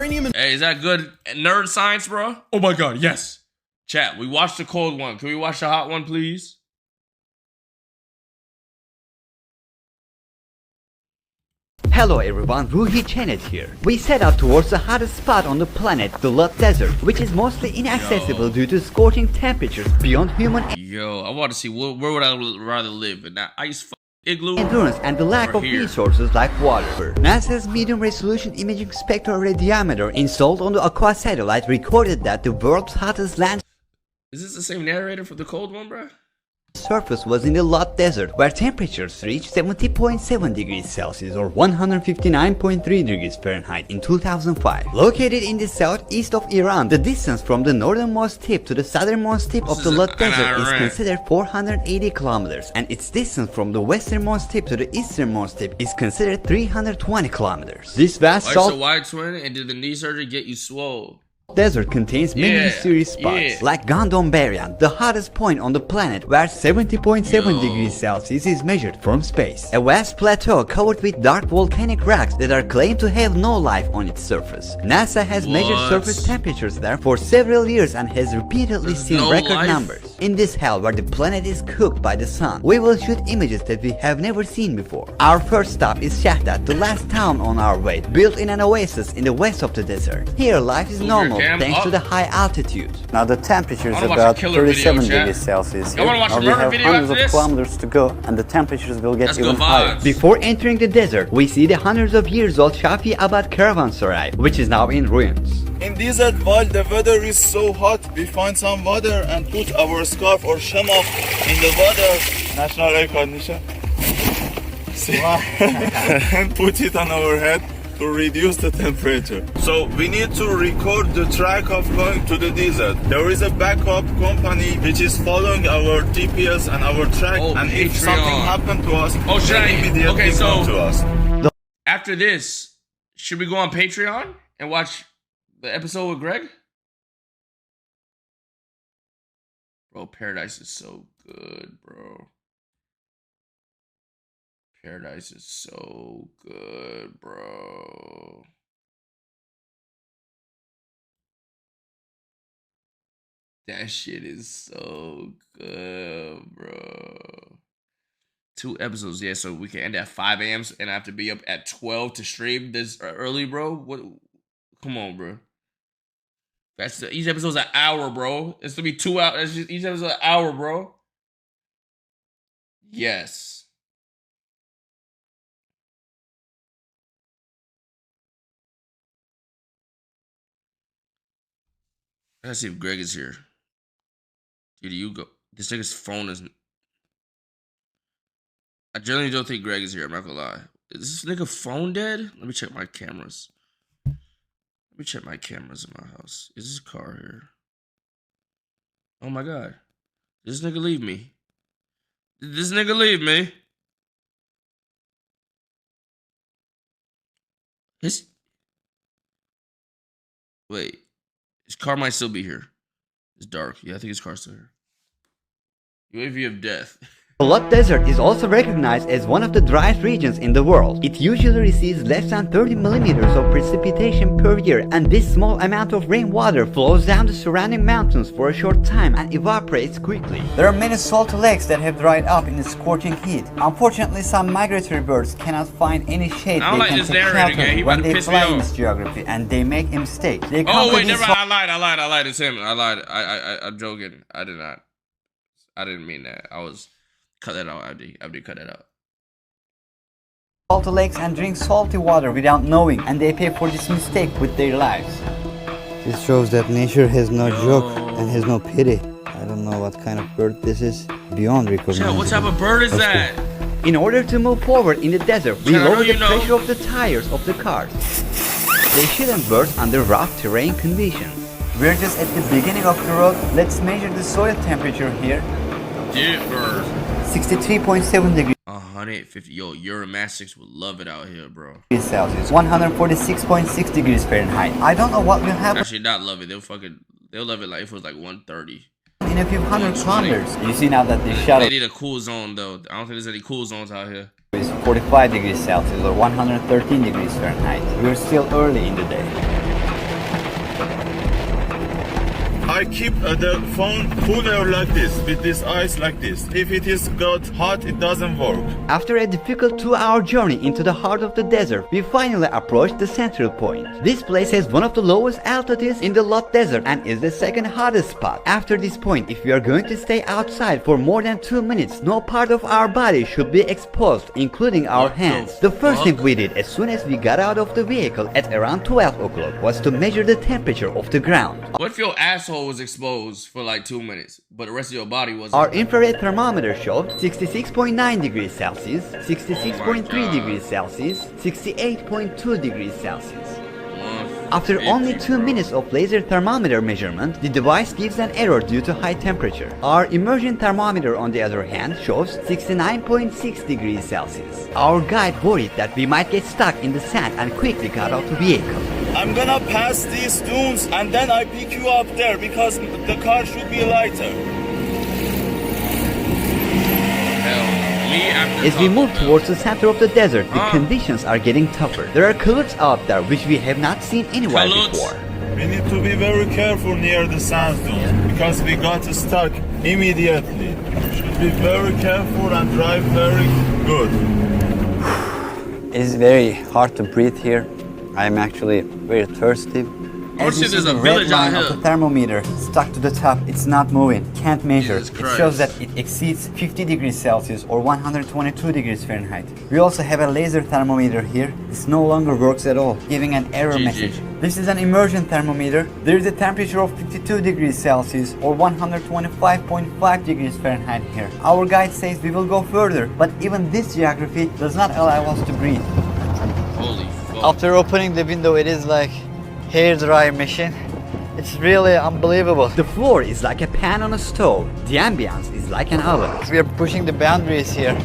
Hey, is that good nerd science, bro? Oh my god, yes. Chat, we watched the cold one. Can we watch the hot one, please? Hello everyone, Ruhi Chenet here. We set out towards the hottest spot on the planet, the Lut Desert, which is mostly inaccessible due to scorching temperatures beyond human Yo, I want to see where would I rather live? In that ice igloo? endurance and the lack of resources like water. NASA's medium-resolution imaging spectral radiometer installed on the Aqua satellite recorded that the world's hottest land Is this the same narrator for the cold one, bro? surface was in the Lut Desert, where temperatures reached 70.7 degrees Celsius or 159.3 degrees Fahrenheit in 2005. Located in the southeast of Iran, the distance from the northernmost tip to the southernmost tip of the Lut Desert is considered 480 kilometers, and its distance from the westernmost tip to the easternmost tip is considered 320 kilometers. This vast So why twin? And did the knee surgery get you swole? Desert contains many mysterious spots, like Gondombarian, the hottest point on the planet where 70.7 degrees Celsius is measured from space. A vast plateau covered with dark volcanic rocks that are claimed to have no life on its surface. NASA has measured surface temperatures there for several years and has repeatedly seen record numbers. In this hell where the planet is cooked by the sun, we will shoot images that we have never seen before. Our first stop is Shahdat, the last town on our way, built in an oasis in the west of the desert. Here life is normal thanks to the high altitude. Now the temperature is about 37 degrees Celsius here. Now we have hundreds of kilometers to go and the temperatures will get even higher. Before entering the desert, we see the hundreds of years old Shafi Abad Caravanserai, which is now in ruins. In desert, while the weather is so hot, we find some water and put our scarf or shamak in the water, national air condition, and put it on our head to reduce the temperature. So we need to record the track of going to the desert. There is a backup company which is following our GPS and our track, and if something happened to us, they immediately come to us. After this, should we go on Patreon and watch the episode with Greg? Bro, Paradise is so good, bro. Paradise is so good, bro. That shit is so good, bro. 2 episodes, yeah, so we can end at 5 a.m. and I have to be up at 12 to stream this early, bro. What? Come on, bro. Each episode's an hour, bro. It's gonna be 2 hours. Each episode's an hour, bro. Yes. Let's see if Greg is here. Dude, you go. This nigga's phone is. I generally don't think Greg is here. I'm not gonna lie. Is this nigga phone dead? Let me check my cameras. Let me check my cameras in my house. Is this car here? Oh my god. Did this nigga leave me? Did this nigga leave me? Wait. His car might still be here. It's dark. Yeah, I think his car's still here. UAV of death. The Lut Desert is also recognized as one of the driest regions in the world. It usually receives less than 30 millimeters of precipitation per year, and this small amount of rainwater flows down the surrounding mountains for a short time and evaporates quickly. There are many salty lakes that have dried up in the scorching heat. Unfortunately, some migratory birds cannot find any shade they can take shelter when they fly in this geography, and they make a mistake. Oh wait, never mind. I lied. It's him. I lied. I'm joking. I did not. I didn't mean that. Cut that out, Abdi. Cut that out. Salty lakes and drink salty water without knowing, and they pay for this mistake with their lives. This shows that nature has no joke and has no pity. I don't know what kind of bird this is. Beyond recognition. What type of bird is that? In order to move forward in the desert, we lower the pressure of the tires of the cars. They shouldn't burst under rough terrain conditions. We're just at the beginning of the road. Let's measure the soil temperature here. 63.7 degrees 150. Yo, Euromatics would love it out here, bro. Celsius. 146.6 degrees Fahrenheit. I don't know what will happen. Actually, not love it. They'll love it like if it was like 130. In a few hundred kilometers. You see now that the shuttle. They need a cool zone though. I don't think there's any cool zones out here. It's 45 degrees Celsius or 113 degrees Fahrenheit. We're still early in the day. I keep the phone cooler like this, with this ice like this. If it is got hot, it doesn't work. After a difficult 2-hour journey into the heart of the desert, we finally approached the central point. This place has one of the lowest altitudes in the Lut Desert and is the second hottest spot. After this point, if we are going to stay outside for more than 2 minutes, no part of our body should be exposed, including our hands. The first thing we did as soon as we got out of the vehicle at around 12 o'clock was to measure the temperature of the ground. What if your asshole was exposed for like 2 minutes, but the rest of your body wasn't? Our infrared thermometer showed 66.9 degrees Celsius, 66.3 degrees Celsius, 68.2 degrees Celsius. After only 2 minutes of laser thermometer measurement, the device gives an error due to high temperature. Our immersion thermometer, on the other hand, shows 69.6 degrees Celsius. Our guide worried that we might get stuck in the sand and quickly got out the vehicle. I'm gonna pass these dunes and then I pick you up there because the car should be lighter. As we move towards the center of the desert, the conditions are getting tougher. There are clouds out there which we have not seen anywhere before. We need to be very careful near the sand dunes because we got stuck immediately. Should be very careful and drive very good. It is very hard to breathe here. I am actually very thirsty. Oh shit, there's a red village line out of the here. thermometer stuck to the top. It's not moving. Can't measure. Jesus It Christ. shows that it exceeds 50 degrees Celsius or 122 degrees Fahrenheit. We also have a laser thermometer here. This no longer works at all, giving an error GG. message. This is an immersion thermometer. There is a temperature of 52 degrees Celsius or 125.5 degrees Fahrenheit here. Our guide says we will go further, but even this geography does not allow us to breathe. Holy fuck. After opening the window, it is like hair dryer machine. It's really unbelievable. The floor is like a pan on a stove. The ambience is like an oven. We are pushing the boundaries here.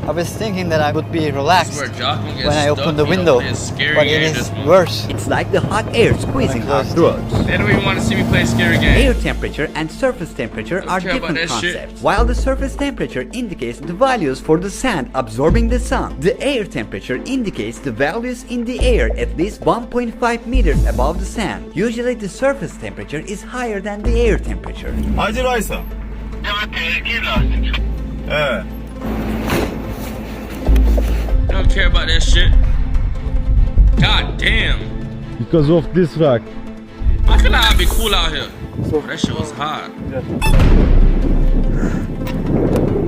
I was thinking that I would be relaxed This is where Jock will get when I stuck, opened the you know, window, it's scary but it game, is this one. worse. It's like the hot air squeezing our throats. They don't even want to see me play a scary game. Air temperature and surface temperature are care about different that shit. concepts. While the surface temperature indicates the values for the sand absorbing the sun, the air temperature indicates the values in the air at least 1.5 meters above the sand. Usually the surface temperature is higher than the air temperature. Hacı Baysa. Evet. They don't care about that shit. God damn. Because of this rock. How can I be cool out here? That shit was hot.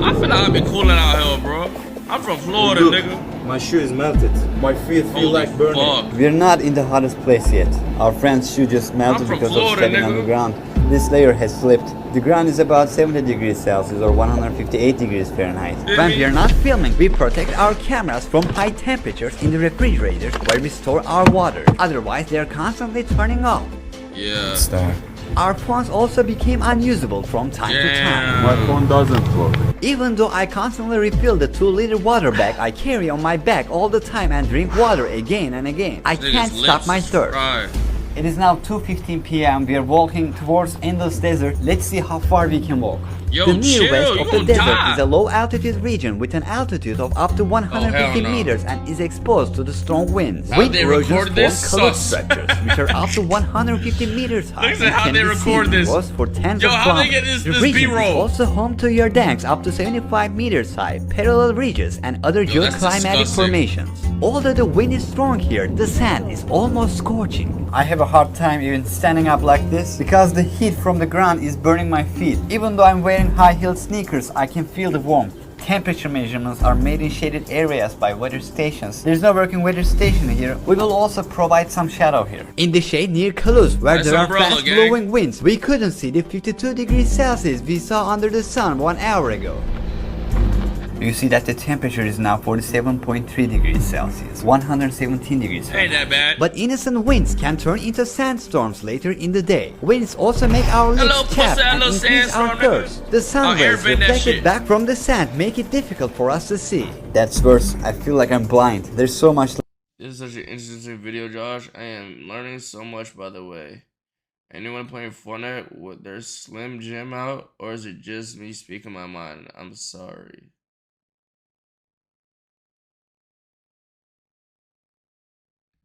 I feel like I be cooling out here, bro. I'm from Florida, nigga. My shoe is melted. My feet feel Holy like burning. fuck. We're not in the hottest place yet. Our friend's shoe just melted I'm from because Florida, of stepping on nigga. the ground. This layer has slipped. The ground is about 70 degrees Celsius or 158 degrees Fahrenheit. When we are not filming, we protect our cameras from high temperatures in the refrigerators where we store our water. Otherwise, they are constantly turning off. Yeah. Our phones also became unusable from time to time. My phone doesn't work. Even though I constantly refill the 2-liter water bag I carry on my back all the time and drink water again and again, I can't stop my thirst. Right. It is now 2:15 p.m. We are walking towards endless desert. Let's see how far we can walk. Yo, The near chill, west you of the gonna desert die. is a low altitude region with an altitude of up to 150 no. meters and is exposed to the strong winds. How Wind they erosions record form this? colored Sus. structures which are up to 150 meters high. Look at and how can they be record seen this. across for tens Yo, of how they kilometers. get The this region is B-roll? also home to Yourrage up to 75 meters high, parallel ridges and other that's geoclimatic disgusting. formations. Although the wind is strong here, the sand is almost scorching. I have a hard time even standing up like this because the heat from the ground is burning my feet. Even though I'm wearing high-heeled sneakers, I can feel the warmth. Temperature measurements are made in shaded areas by weather stations. There's no working weather station here. We will also provide some shadow here. In the shade near Toulouse, where Nice there are umbrella, fast gang. blowing winds, we couldn't see the 52 degrees Celsius we saw under the sun 1 hour ago. You see that the temperature is now 47.3 degrees Celsius, 117 degrees Ain't that bad. But innocent winds can turn into sandstorms later in the day. Winds also make our Hello, lips chapped pussy, and hello, increase our sandstorm, thirst. The sun I'll rays airbend that reflected shit. back from the sand make it difficult for us to see. That's worse. I feel like I'm blind. There's so much. This is such an interesting video, Josh. I am learning so much, by the way. Anyone playing Fortnite with their Slim Jim out? Or is it just me speaking my mind? I'm sorry.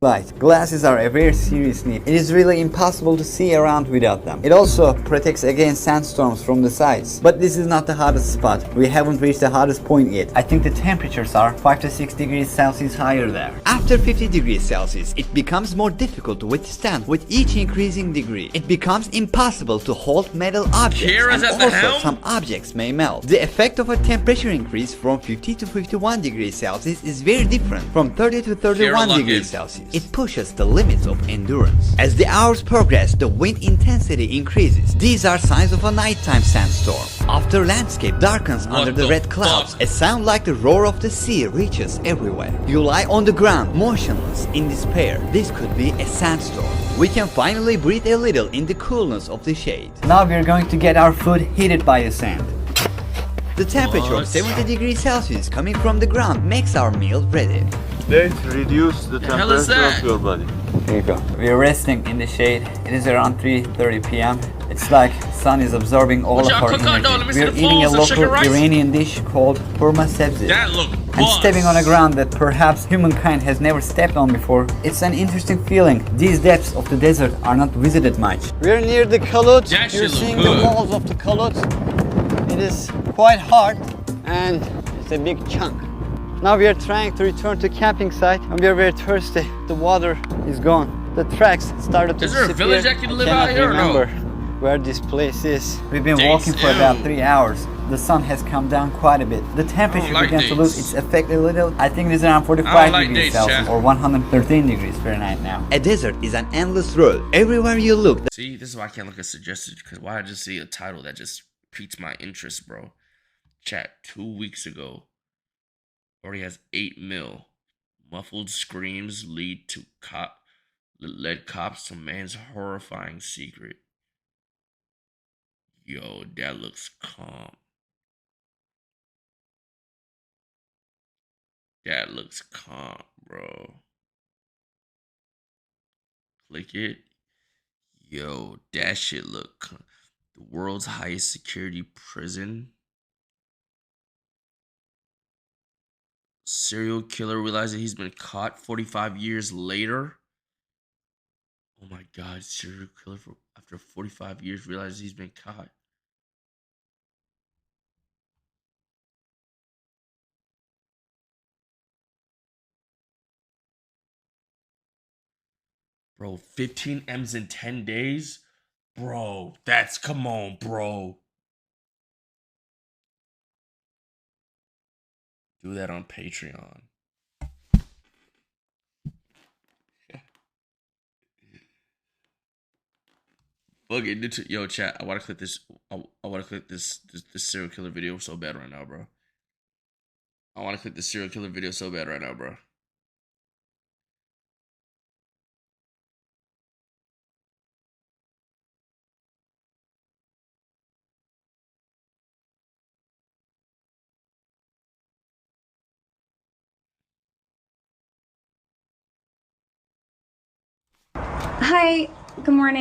light. Glasses are a very serious need. It is really impossible to see around without them. It also protects against sandstorms from the sides. But this is not the hottest spot. We haven't reached the hottest point yet. I think the temperatures are 5 to 6 degrees Celsius higher there. After 50 degrees Celsius, it becomes more difficult to withstand. With each increasing degree, it becomes impossible to hold metal objects, Kira's and at the also helm? some objects may melt. The effect of a temperature increase from 50 to 51 degrees Celsius is very different from 30 to 31 Kira degrees Luckett. Celsius. It pushes the limits of endurance. As the hours progress, the wind intensity increases. These are signs of a nighttime sandstorm. After landscape darkens under the red clouds, a sound like the roar of the sea reaches everywhere. You lie on the ground, motionless, in despair. This could be a sandstorm. We can finally breathe a little in the coolness of the shade. Now we are going to get our food heated by the sand. The temperature of 70 degrees Celsius coming from the ground makes our meal ready. Let's reduce the hell is temperature that? of your body. Here you go. We are resting in the shade. It is around 3:30 p.m. It's like sun is absorbing all Watch of out, our cook out, energy. though. Let me see We are the eating a balls, the local chicken rice. Iranian dish called hurma sebze. That look And stepping on a ground that perhaps humankind has never stepped on before. It's an interesting feeling. These depths of the desert are not visited much. We're near the Kalut. That You're shit look seeing good. the walls of the Kalut. It is quite hard and it's a big chunk. Now we are trying to return to camping site and we are very thirsty. The water is gone. The tracks started to Is there a disappear. village that can I live out cannot here or no? remember where this place is. We've been Dates, walking for about ew. 3 hours. The sun has come down quite a bit. The temperature like began to lose dates. its effect a little. I think it is around 45 I don't like degrees dates, Celsius chat. or 113 degrees Fahrenheit now. A desert is an endless road. Everywhere you look, See, this is why I can't look at suggested, because why I just see a title that just piques my interest, bro. Chat, 2 weeks ago, already has 8 mil. Muffled screams led cops to man's horrifying secret. Yo, that looks calm. That looks calm, bro. Click it. Yo, that shit look calm. The world's highest security prison. Serial killer realizes he's been caught 45 years later. Oh my god, serial killer after 45 years realizes he's been caught. Bro, 15 M's in 10 days? Bro, come on, bro. Do that on Patreon. Fuck it, yo, chat. I want to click this. I want to click this serial killer video so bad right now, bro. I want to click the serial killer video so bad right now, bro. Hi, good morning.